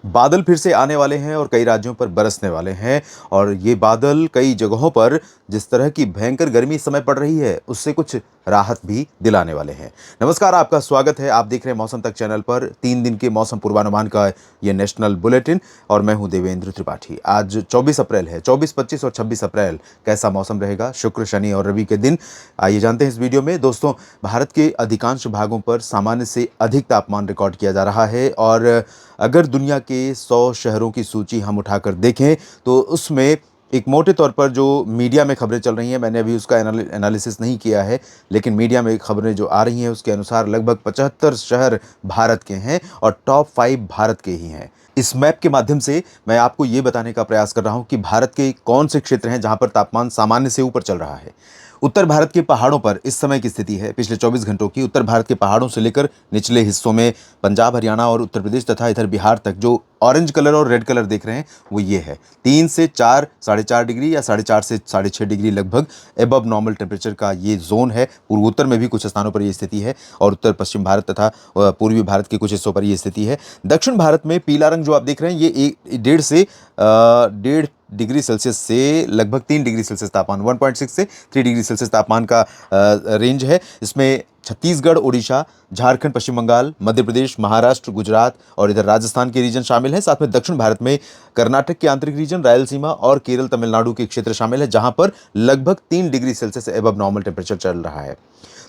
बादल फिर से आने वाले हैं और कई राज्यों पर बरसने वाले हैं। और ये बादल कई जगहों पर जिस तरह की भयंकर गर्मी इस समय पड़ रही है उससे कुछ राहत भी दिलाने वाले हैं। नमस्कार, आपका स्वागत है। आप देख रहे हैं मौसम तक चैनल पर 3 दिन के मौसम पूर्वानुमान का ये नेशनल बुलेटिन और मैं हूं देवेंद्र त्रिपाठी। आज 24 अप्रैल है। 24, 25 और 26 अप्रैल कैसा मौसम रहेगा शुक्र, शनि और रवि के दिन, आइए जानते हैं इस वीडियो में। दोस्तों, भारत के अधिकांश भागों पर सामान्य से अधिक तापमान रिकॉर्ड किया जा रहा है और अगर दुनिया के 100 शहरों की सूची हम उठाकर देखें तो उसमें एक मोटे तौर पर जो मीडिया में खबरें चल रही हैं, मैंने अभी उसका एनालिसिस नहीं किया है, लेकिन मीडिया में खबरें जो आ रही हैं उसके अनुसार लगभग 75 शहर भारत के हैं और टॉप 5 भारत के ही हैं। इस मैप के माध्यम से मैं आपको ये बताने का प्रयास कर रहा हूं कि भारत के कौन से क्षेत्र हैं जहां पर तापमान सामान्य से ऊपर चल रहा है। उत्तर भारत के पहाड़ों पर इस समय की स्थिति है पिछले 24 घंटों की। उत्तर भारत के पहाड़ों से लेकर निचले हिस्सों में पंजाब, हरियाणा और उत्तर प्रदेश तथा इधर बिहार तक जो ऑरेंज कलर और रेड कलर देख रहे हैं वो ये है। 3 से 4, 4.5 डिग्री या 4.5 से 6.5 डिग्री लगभग एबव नॉर्मल टेम्परेचर का ये जोन है। पूर्वोत्तर में भी कुछ स्थानों पर ये स्थिति है और उत्तर पश्चिम भारत तथा पूर्वी भारत के कुछ हिस्सों पर ये स्थिति है। दक्षिण भारत में पीला रंग जो आप देख रहे हैं ये 1.5 डिग्री सेल्सियस से लगभग 3 डिग्री सेल्सियस तापमान, 1.6 से 3 डिग्री सेल्सियस तापमान का रेंज है। इसमें छत्तीसगढ़, उड़ीसा, झारखंड, पश्चिम बंगाल, मध्य प्रदेश, महाराष्ट्र, गुजरात और इधर राजस्थान के रीजन शामिल हैं। साथ में दक्षिण भारत में कर्नाटक के आंतरिक रीजन, रायलसीमा और केरल, तमिलनाडु के क्षेत्र शामिल है जहां पर लगभग 3 degree Celsius above normal temperature चल रहा है।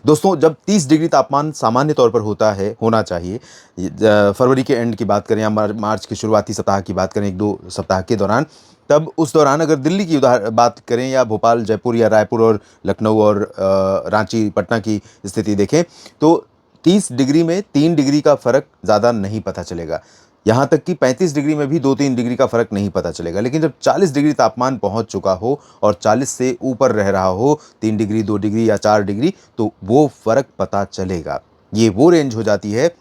दोस्तों, जब 30 डिग्री तापमान सामान्य तौर पर होना चाहिए, फरवरी के एंड की बात करें या मार्च के शुरुआती सप्ताह की बात करें, 1-2 सप्ताह के दौरान, तब उस दौरान अगर दिल्ली की बात करें या भोपाल, जयपुर या रायपुर और लखनऊ और रांची, पटना की स्थिति देखें तो 30 डिग्री में 3 डिग्री का फर्क ज़्यादा नहीं पता चलेगा। यहाँ तक कि 35 डिग्री में भी 2-3 डिग्री का फर्क नहीं पता चलेगा। लेकिन जब 40 डिग्री तापमान पहुँच चुका हो और 40 से ऊपर रह रहा हो, 3 डिग्री, 2 डिग्री या 4 डिग्री, तो वो फर्क पता चलेगा। ये वो रेंज हो जाती है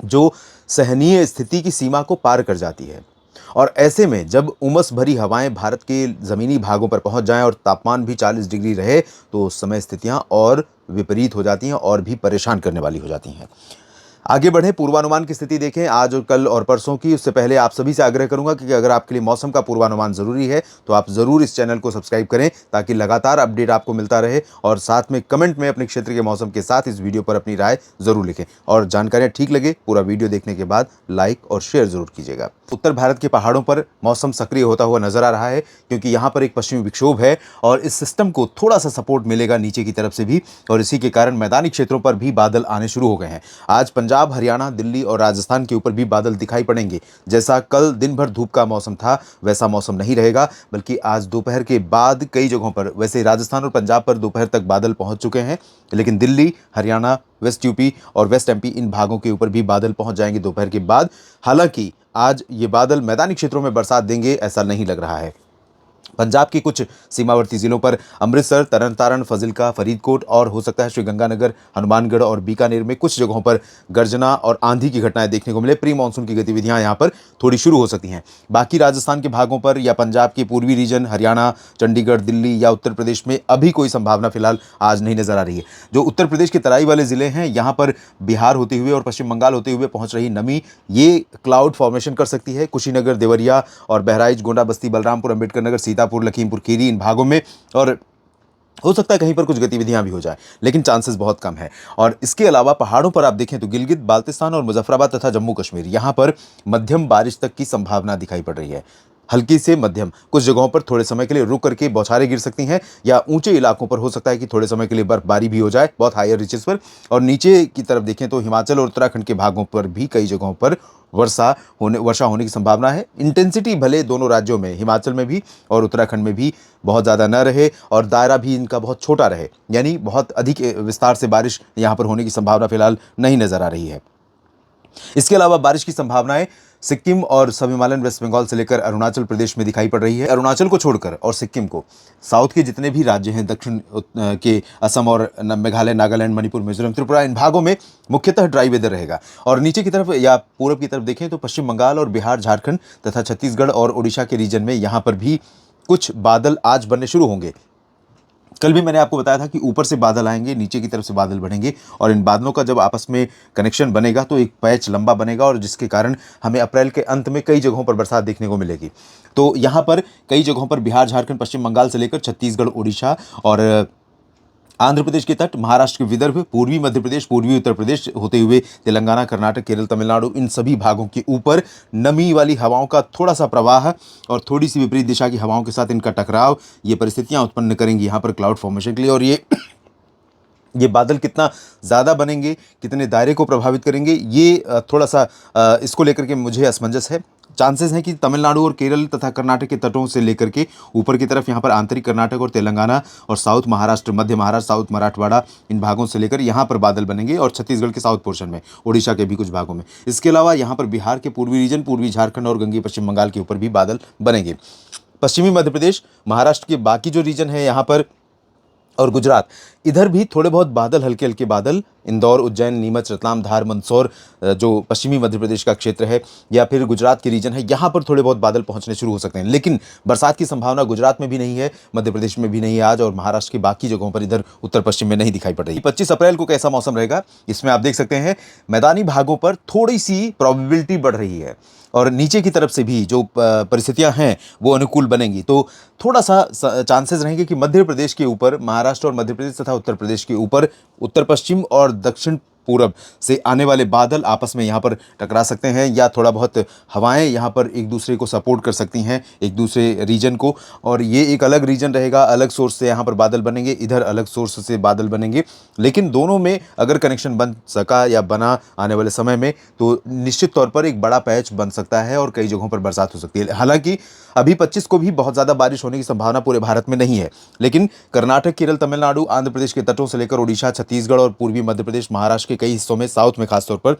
जो सहनीय स्थिति की सीमा को पार कर जाती है। और ऐसे में जब उमस भरी हवाएं भारत के ज़मीनी भागों पर पहुंच जाएं और तापमान भी 40 डिग्री रहे तो उस समय स्थितियां और विपरीत हो जाती हैं और भी परेशान करने वाली हो जाती हैं। आगे बढ़े, पूर्वानुमान की स्थिति देखें आज और कल और परसों की। उससे पहले आप सभी से आग्रह करूंगा कि अगर आपके लिए मौसम का पूर्वानुमान जरूरी है तो आप जरूर इस चैनल को सब्सक्राइब करें ताकि लगातार अपडेट आपको मिलता रहे। और साथ में कमेंट में अपने क्षेत्र के मौसम के साथ इस वीडियो पर अपनी राय जरूर लिखें और जानकारियां ठीक लगे पूरा वीडियो देखने के बाद लाइक और शेयर जरूर कीजिएगा। उत्तर भारत के पहाड़ों पर मौसम सक्रिय होता हुआ नजर आ रहा है क्योंकि यहाँ पर एक पश्चिमी विक्षोभ है और इस सिस्टम को थोड़ा सा सपोर्ट मिलेगा नीचे की तरफ से भी और इसी के कारण मैदानी क्षेत्रों पर भी बादल आने शुरू हो गए हैं। आज पंजाब, हरियाणा, दिल्ली और राजस्थान के ऊपर भी बादल दिखाई पड़ेंगे। जैसा कल दिन भर धूप का मौसम था वैसा मौसम नहीं रहेगा, बल्कि आज दोपहर के बाद कई जगहों पर, वैसे राजस्थान और पंजाब पर दोपहर तक बादल पहुंच चुके हैं, लेकिन दिल्ली, हरियाणा, वेस्ट यूपी और वेस्ट एमपी इन भागों के ऊपर भी बादल पहुंच जाएंगे दोपहर के बाद। हालांकि आज ये बादल मैदानी क्षेत्रों में बरसात देंगे ऐसा नहीं लग रहा है। पंजाब के कुछ सीमावर्ती जिलों पर अमृतसर, तरनतारन, फजिल्का, फरीदकोट और हो सकता है श्रीगंगानगर, हनुमानगढ़ और बीकानेर में कुछ जगहों पर गर्जना और आंधी की घटनाएं देखने को मिले। प्री मानसून की गतिविधियां यहां पर थोड़ी शुरू हो सकती हैं। बाकी राजस्थान के भागों पर या पंजाब के पूर्वी रीजन, हरियाणा, चंडीगढ़, दिल्ली या उत्तर प्रदेश में अभी कोई संभावना फिलहाल आज नहीं नजर आ रही है। जो उत्तर प्रदेश के तराई वाले जिले हैं यहाँ पर बिहार होते हुए और पश्चिम बंगाल होते हुए पहुंच रही नमी ये क्लाउड फॉर्मेशन कर सकती है। कुशीनगर, देवरिया और बहराइच, गोंडा, बस्ती, बलरामपुर, अंबेडकर नगर, सीतापुर, लखीमपुर खीरी इन भागों में, और हो सकता है कहीं पर कुछ गतिविधियां भी हो जाए, लेकिन चांसेस बहुत कम है। और इसके अलावा पहाड़ों पर आप देखें तो गिलगित, बाल्टिस्तान और मुजफ्फराबाद तथा जम्मू कश्मीर यहां पर मध्यम बारिश तक की संभावना दिखाई पड़ रही है। हल्की से मध्यम, कुछ जगहों पर थोड़े समय के लिए रुक करके बौछारें गिर सकती हैं या ऊंचे इलाकों पर हो सकता है कि थोड़े समय के लिए बर्फबारी भी हो जाए बहुत हायर रीचेस पर। और नीचे की तरफ देखें तो हिमाचल और उत्तराखंड के भागों पर भी कई जगहों पर वर्षा होने की संभावना है। इंटेंसिटी भले दोनों राज्यों में, हिमाचल में भी और उत्तराखंड में भी बहुत ज़्यादा न रहे और दायरा भी इनका बहुत छोटा रहे, यानी बहुत अधिक विस्तार से बारिश यहाँ पर होने की संभावना फिलहाल नहीं नजर आ रही है। इसके अलावा बारिश की संभावनाएं सिक्किम और सब हिमालयन वेस्ट बंगाल से लेकर अरुणाचल प्रदेश में दिखाई पड़ रही है। अरुणाचल को छोड़कर और सिक्किम को, साउथ के जितने भी राज्य हैं, दक्षिण के असम और मेघालय, नागालैंड, मणिपुर, मिजोरम, त्रिपुरा, इन भागों में मुख्यतः ड्राई वेदर रहेगा। और नीचे की तरफ या पूर्व की तरफ देखें तो पश्चिम बंगाल और बिहार, झारखंड तथा छत्तीसगढ़ और उड़ीसा के रीजन में यहाँ पर भी कुछ बादल आज बनने शुरू होंगे। कल भी मैंने आपको बताया था कि ऊपर से बादल आएंगे, नीचे की तरफ से बादल बढ़ेंगे और इन बादलों का जब आपस में कनेक्शन बनेगा तो एक पैच लंबा बनेगा और जिसके कारण हमें अप्रैल के अंत में कई जगहों पर बरसात देखने को मिलेगी। तो यहाँ पर कई जगहों पर बिहार, झारखंड, पश्चिम बंगाल से लेकर छत्तीसगढ़, उड़ीसा और आंध्र प्रदेश के तट, महाराष्ट्र के विदर्भ, पूर्वी मध्य प्रदेश, पूर्वी उत्तर प्रदेश होते हुए तेलंगाना, कर्नाटक, केरल, तमिलनाडु, इन सभी भागों के ऊपर नमी वाली हवाओं का थोड़ा सा प्रवाह और थोड़ी सी विपरीत दिशा की हवाओं के साथ इनका टकराव, ये परिस्थितियां उत्पन्न करेंगी यहाँ पर क्लाउड फॉर्मेशन के लिए। और ये बादल कितना ज़्यादा बनेंगे, कितने दायरे को प्रभावित करेंगे, ये थोड़ा सा इसको लेकर के मुझे असमंजस है। चांसेस हैं कि तमिलनाडु और केरल तथा कर्नाटक के तटों से लेकर के ऊपर की तरफ यहाँ पर आंतरिक कर्नाटक और तेलंगाना और साउथ महाराष्ट्र, मध्य महाराष्ट्र, साउथ मराठवाड़ा, इन भागों से लेकर यहाँ पर बादल बनेंगे और छत्तीसगढ़ के साउथ पोर्शन में, उड़ीसा के भी कुछ भागों में। इसके अलावा यहाँ पर बिहार के पूर्वी रीजन, पूर्वी झारखंड और गंगे पश्चिम बंगाल के ऊपर भी बादल बनेंगे। पश्चिमी मध्य प्रदेश, महाराष्ट्र के बाकी जो रीजन है यहाँ पर और गुजरात, इधर भी थोड़े बहुत बादल, हल्के हल्के बादल, इंदौर, उज्जैन, नीमच, रतलाम, धार, मंदसौर, जो पश्चिमी मध्य प्रदेश का क्षेत्र है या फिर गुजरात के रीजन है, यहाँ पर थोड़े बहुत बादल पहुंचने शुरू हो सकते हैं। लेकिन बरसात की संभावना गुजरात में भी नहीं है, मध्य प्रदेश में भी नहीं है आज, और महाराष्ट्र की बाकी जगहों पर इधर उत्तर पश्चिम में नहीं दिखाई पड़ रही। 25 अप्रैल को कैसा मौसम रहेगा, इसमें आप देख सकते हैं मैदानी भागों पर थोड़ी सी प्रोबेबिलिटी बढ़ रही है और नीचे की तरफ से भी जो परिस्थितियां हैं वो अनुकूल बनेंगी। तो थोड़ा सा चांसेस रहेंगे कि मध्य प्रदेश के ऊपर, महाराष्ट्र और मध्य प्रदेश तथा उत्तर प्रदेश के ऊपर उत्तर पश्चिम और दक्षिण पूरब से आने वाले बादल आपस में यहाँ पर टकरा सकते हैं या थोड़ा बहुत हवाएं यहाँ पर एक दूसरे को सपोर्ट कर सकती हैं, एक दूसरे रीजन को, और ये एक अलग रीजन रहेगा, अलग सोर्स से यहाँ पर बादल बनेंगे, इधर अलग सोर्स से बादल बनेंगे। लेकिन दोनों में अगर कनेक्शन बन सका या बना आने वाले समय में तो निश्चित तौर पर एक बड़ा पैच बन सकता है और कई जगहों पर बरसात हो सकती है। हालांकि अभी 25 को भी बहुत ज़्यादा बारिश होने की संभावना पूरे भारत में नहीं है, लेकिन कर्नाटक, केरल, तमिलनाडु, आंध्र प्रदेश के तटों से लेकर उड़ीसा, छत्तीसगढ़ और पूर्वी मध्य प्रदेश, महाराष्ट्र के कई हिस्सों में, साउथ में खासतौर पर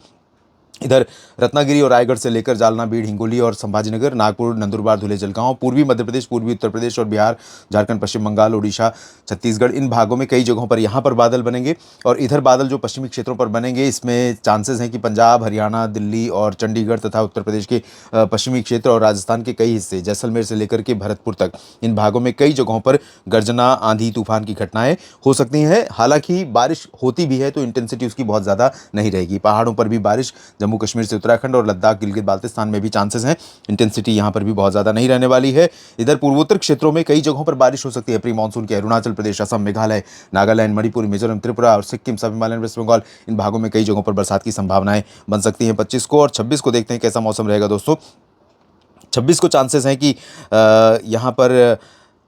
इधर रत्नागिरी और रायगढ़ से लेकर जालना, बीड़, हिंगोली और संभाजीनगर, नागपुर, नंदुरबार, धुले, जलगांव, पूर्वी मध्य प्रदेश, पूर्वी उत्तर प्रदेश और बिहार, झारखंड, पश्चिम बंगाल, उड़ीसा, छत्तीसगढ़, इन भागों में कई जगहों पर यहाँ पर बादल बनेंगे। और इधर बादल जो पश्चिमी क्षेत्रों पर बनेंगे, इसमें चांसेस हैं कि पंजाब, हरियाणा, दिल्ली और चंडीगढ़ तथा उत्तर प्रदेश के पश्चिमी क्षेत्र और राजस्थान के कई हिस्से, जैसलमेर से लेकर के भरतपुर तक, इन भागों में कई जगहों पर गर्जना, आंधी, तूफान की घटनाएं हो सकती हैं। हालांकि बारिश होती भी है तो इंटेंसिटी उसकी बहुत ज़्यादा नहीं रहेगी। पहाड़ों पर भी बारिश, जम्मू कश्मीर से उत्तराखंड और लद्दाख, गिलगित बाल्टिस्तान में भी चांसेस हैं, इंटेंसिटी यहाँ पर भी बहुत ज़्यादा नहीं रहने वाली है। इधर पूर्वोत्तर क्षेत्रों में कई जगहों पर बारिश हो सकती है प्री मानसून के। अरुणाचल प्रदेश, असम, मेघालय, नागालैंड, मणिपुर, मिजोरम, त्रिपुरा और सिक्किम, सब हिमालयन, वेस्ट बंगाल, इन भागों में कई जगहों पर बरसात की संभावनाएं बन सकती हैं 25 को। और 26 को देखते हैं कैसा मौसम रहेगा दोस्तों। 26 को चांसेस हैं कि यहाँ पर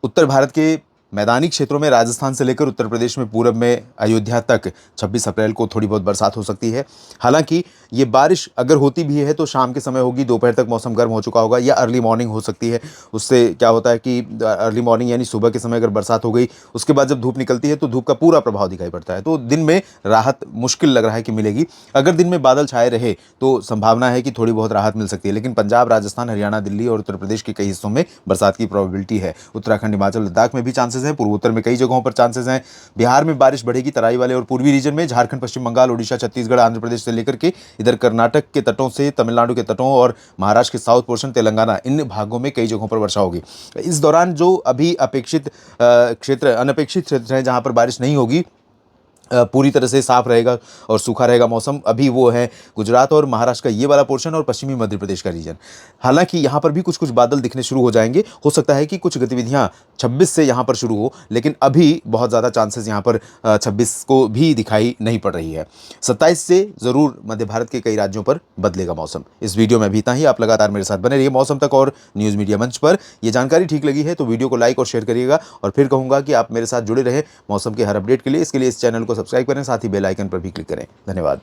उत्तर भारत के मैदानी क्षेत्रों में, राजस्थान से लेकर उत्तर प्रदेश में पूरब में अयोध्या तक 26 अप्रैल को थोड़ी बहुत बरसात हो सकती है। हालांकि ये बारिश अगर होती भी है तो शाम के समय होगी, दोपहर तक मौसम गर्म हो चुका होगा या अर्ली मॉर्निंग हो सकती है। उससे क्या होता है कि अर्ली मॉर्निंग यानी सुबह के समय अगर बरसात हो गई, उसके बाद जब धूप निकलती है तो धूप का पूरा प्रभाव दिखाई पड़ता है, तो दिन में राहत मुश्किल लग रहा है कि मिलेगी। अगर दिन में बादल छाए रहे तो संभावना है कि थोड़ी बहुत राहत मिल सकती है, लेकिन पंजाब, राजस्थान, हरियाणा, दिल्ली और उत्तर प्रदेश के कई हिस्सों में बरसात की प्रोबेबिलिटी है। उत्तराखंड, हिमाचल, लद्दाख में भी चांसेस हैं, पूर्वोत्तर में कई जगहों पर चांसेस हैं। बिहार में बारिश बढ़ेगी तराई वाले और पूर्वी रीजन में, झारखंड, पश्चिम बंगाल, उड़ीसा, छत्तीसगढ़, आंध्र प्रदेश से लेकर के इधर कर्नाटक के तटों से तमिलनाडु के तटों और महाराष्ट्र के साउथ पोर्शन, तेलंगाना, इन भागों में कई जगहों पर वर्षा होगी। इस दौरान जो अभी अपेक्षित क्षेत्र, अनपेक्षित क्षेत्र हैं जहां पर बारिश नहीं होगी, पूरी तरह से साफ रहेगा और सूखा रहेगा मौसम, अभी वो है गुजरात और महाराष्ट्र का ये वाला पोर्शन और पश्चिमी मध्य प्रदेश का रीजन। हालांकि यहाँ पर भी कुछ कुछ बादल दिखने शुरू हो जाएंगे, हो सकता है कि कुछ गतिविधियाँ 26 से यहाँ पर शुरू हो, लेकिन अभी बहुत ज़्यादा चांसेस यहाँ पर 26 को भी दिखाई नहीं पड़ रही है। 27 से ज़रूर मध्य भारत के कई राज्यों पर बदलेगा मौसम। इस वीडियो में भी इतना ही। आप लगातार मेरे साथ बने रहिए मौसम तक और न्यूज़ मीडिया मंच पर। ये जानकारी ठीक लगी है तो वीडियो को लाइक और शेयर करिएगा, और फिर कहूँगा कि आप मेरे साथ जुड़े रहें मौसम के हर अपडेट के लिए। इसके लिए इस चैनल को सब्सक्राइब करें, साथ ही बेल आइकन पर भी क्लिक करें। धन्यवाद।